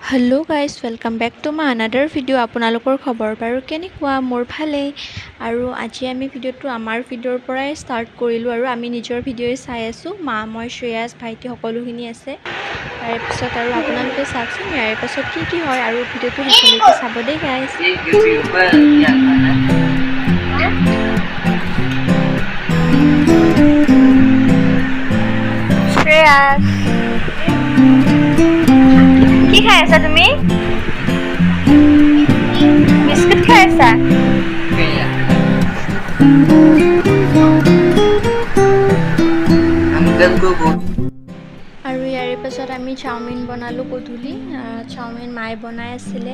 Hello' guys welcome back to my another video' আপোনালোকৰ খবৰ বাৰু কেনেকুৱা মোৰ ভালেই আৰু আজি আমি ভিডিঅ'টো আমাৰ ভিডিঅ'ৰ পৰাই ষ্টাৰ্ট কৰিলোঁ আৰু আমি নিজৰ ভিডিঅ'ই চাই আছোঁ মা মই শ্ৰেয়াছ ভাইটি সকলোখিনি আছে তাৰে পিছত আৰু আপোনালোকে চাওকচোন ইয়াৰে পাছত কি হয় আৰু ভিডিঅ'টো শেষলৈকে চাব দেই গাইজ শ্ৰেয়াছ কি খাই আছা তুমি বিস্কুট খাই আছা আৰু ইয়াৰে পাছত আমি চাওমিন বনালোঁ গধূলি চাওমিন মায়ে বনাই আছিলে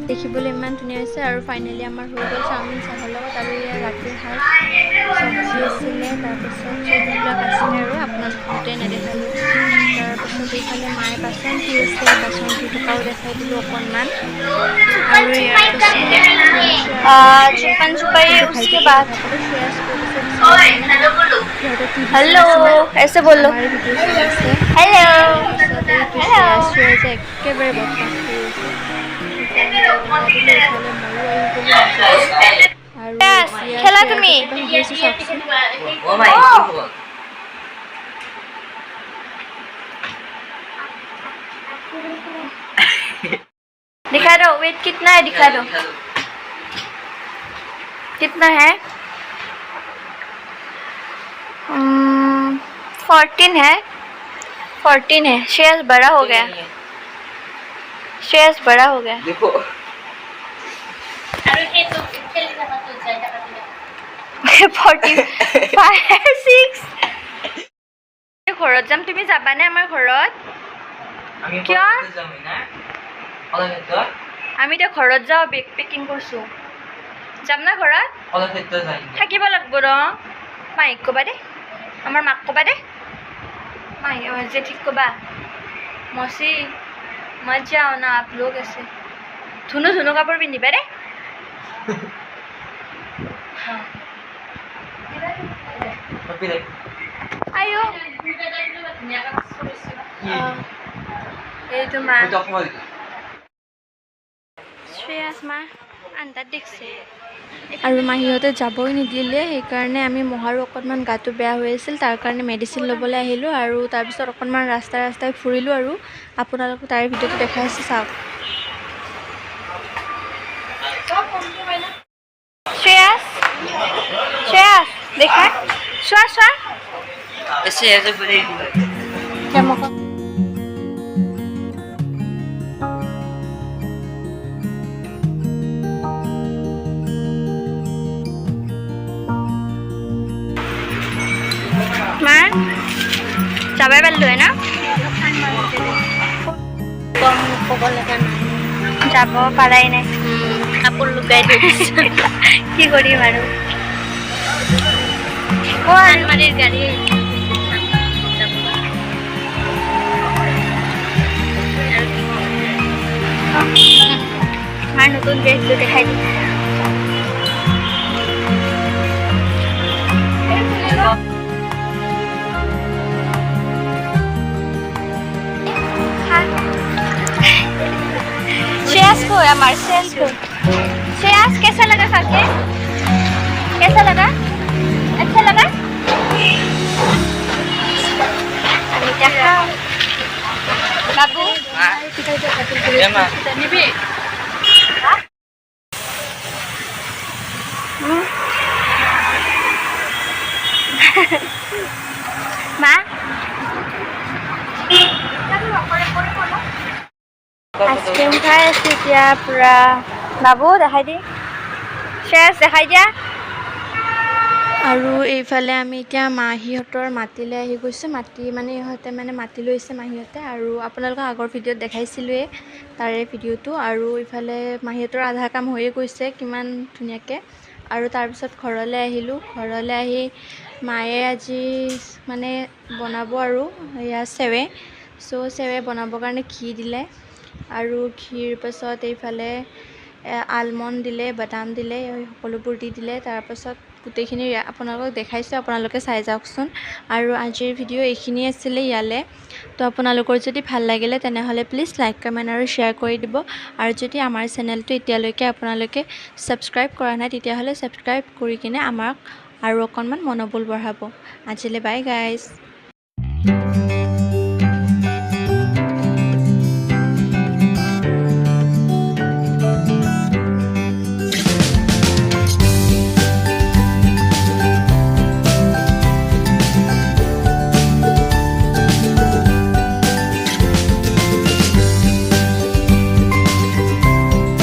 দেখিবলৈ ইমান ধুনীয়া হৈছে আৰু ফাইনেলি আমাৰ হৈ গ'ল চাওমিন চাহৰ লগত আৰু ইয়াৰ ৰাতিৰ সাজ চব্জি আছিলে তাৰপাছত চব্জিবিলাক আছিলে আৰু আপোনালোকক গোটেই নেদেখালোঁ তাৰপাছত এইফালে মায়ে বাচন ধুই আছে বাচন ধুই থকাও দেখাই দিলোঁ অকণমান আৰু ইয়াৰ छुपन छुपाई उसके बाद हेलो ऐसे बोलो हेलो একেবাৰে বদমাছ কৰি আছে খেলা তুমি दिखा दो वेट कितना है दिखा दो कितना है 14 है 14 है श्रेयस बड़ा हो गया श्रेयस बड़ा हो गया देखो 45 ঘৰত যাম তুমি যাবানে আমাৰ ঘৰত কিয় আমি এতিয়া ঘৰত যাওঁ বেগ পেকিং কৰিছোঁ যাম না ঘৰত থাকিব লাগিব ৰ মাইক ক'বা দে আমাৰ মাক ক'বা দে माई जेठीक कबा मौसी मत जाओ ना आप लोग ऐसे धुनो धुनो कापड़ पिंधिबा रे आयो এইটো মা শ্ৰেয়াছ মা আন্দাত দেখছে আৰু মাহীহঁতে যাবই নিদিলে সেইকাৰণে আমি মহাৰো অকণমান গাটো বেয়া হৈ আছিল তাৰ কাৰণে মেডিচিন ল'বলৈ আহিলোঁ আৰু তাৰপিছত অকণমান ৰাস্তাই ফুৰিলোঁ আৰু আপোনালোকক তাৰে ভিডিঅ'টো দেখাই আছোঁ চাওক শ্ৰেয়াছ শ্ৰেয়াছ দেখা চোৱা চোৱা মা যাবাই পাৰিলো হয় না যাব পাৰাই নাই কাপোৰ লুকাই দিছোঁ কি কৰিম আৰু আলমাৰীৰ গাড়ী মাৰ নতুন ড্ৰেছটো দেখাই দিম श्रेयस को हमारे सेंस को श्रेयस कैसा लगा खाके कैसा लगा अच्छा लगा अनिता बाबू माँ आइसक्रीम खाई आছোঁ এতিয়া পুৰা বাবু দেখাই দি শ্ৰেয়াছ দেখাই দিয়া আৰু এইফালে আমি এতিয়া মাহীহঁতৰ মাতিলৈ আহি গৈছোঁ ইহঁতে মাতি লৈছে মাহীহঁতে আৰু আপোনালোকক আগৰ ভিডিঅ'ত দেখাইছিলোঁৱে তাৰে ভিডিঅ'টো আৰু ইফালে মাহীহঁতৰ আধা কাম হৈয়ে গৈছে কিমান ধুনীয়াকৈ আৰু তাৰপিছত ঘৰলৈ আহিলোঁ ঘৰলৈ আহি মায়ে আজি বনাব আৰু এয়া চেৱে বনাবৰ কাৰণে ঘি দিলে আৰু ঘিৰ পাছত এইফালে আলমণ্ড দিলে বাদাম দিলে সকলোবোৰ দি দিলে তাৰপাছত গোটেইখিনি আপোনালোকক দেখাইছোঁ, আপোনালোকে চাই যাওকচোন। আৰু আজিৰ ভিডিঅ' এইখিনি আছিলে ইয়ালে। তো আপোনালোকৰ যদি ভাল লাগিলে তেনেহ'লে প্লিজ লাইক কমেণ্ট আৰু শ্বেয়াৰ কৰি দিব। আৰু যদি আমাৰ চেনেলটো এতিয়ালৈকে আপোনালোকে ছাবস্ক্ৰাইব কৰা নাই তেতিয়াহ'লে ছাবস্ক্ৰাইব কৰি কিনে আমাক আৰু অকণমান মনোবল বঢ়াব। আজিলৈ বাই গাইজ।